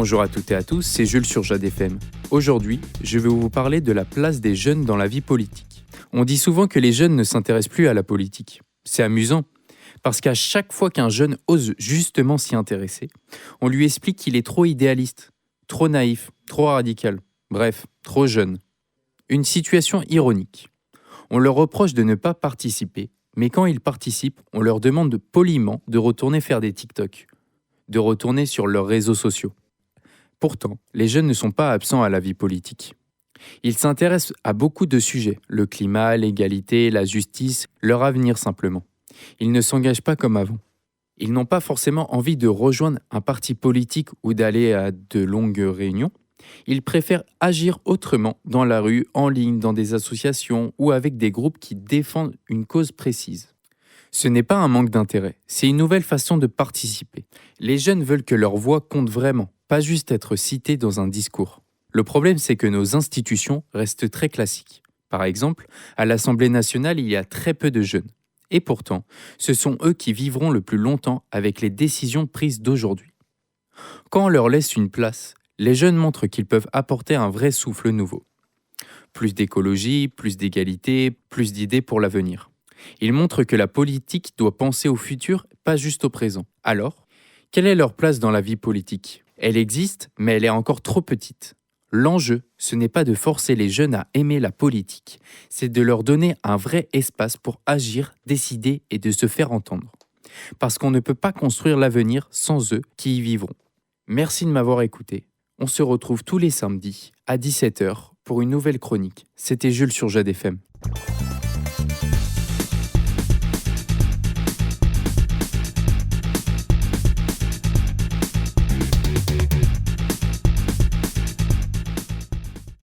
Bonjour à toutes et à tous, c'est Jules sur Jade FM. Aujourd'hui, je vais vous parler de la place des jeunes dans la vie politique. On dit souvent que les jeunes ne s'intéressent plus à la politique. C'est amusant, parce qu'à chaque fois qu'un jeune ose justement s'y intéresser, on lui explique qu'il est trop idéaliste, trop naïf, trop radical, bref, trop jeune. Une situation ironique. On leur reproche de ne pas participer, mais quand ils participent, on leur demande poliment de retourner faire des TikTok, de retourner sur leurs réseaux sociaux. Pourtant, les jeunes ne sont pas absents à la vie politique. Ils s'intéressent à beaucoup de sujets, le climat, l'égalité, la justice, leur avenir simplement. Ils ne s'engagent pas comme avant. Ils n'ont pas forcément envie de rejoindre un parti politique ou d'aller à de longues réunions. Ils préfèrent agir autrement dans la rue, en ligne, dans des associations ou avec des groupes qui défendent une cause précise. Ce n'est pas un manque d'intérêt, c'est une nouvelle façon de participer. Les jeunes veulent que leur voix compte vraiment, pas juste être citée dans un discours. Le problème, c'est que nos institutions restent très classiques. Par exemple, à l'Assemblée nationale, il y a très peu de jeunes. Et pourtant, ce sont eux qui vivront le plus longtemps avec les décisions prises d'aujourd'hui. Quand on leur laisse une place, les jeunes montrent qu'ils peuvent apporter un vrai souffle nouveau. Plus d'écologie, plus d'égalité, plus d'idées pour l'avenir. Ils montrent que la politique doit penser au futur, pas juste au présent. Alors, quelle est leur place dans la vie politique ? Elle existe, mais elle est encore trop petite. L'enjeu, ce n'est pas de forcer les jeunes à aimer la politique, c'est de leur donner un vrai espace pour agir, décider et de se faire entendre. Parce qu'on ne peut pas construire l'avenir sans eux qui y vivront. Merci de m'avoir écouté. On se retrouve tous les samedis à 17h pour une nouvelle chronique. C'était Jules sur Jade FM.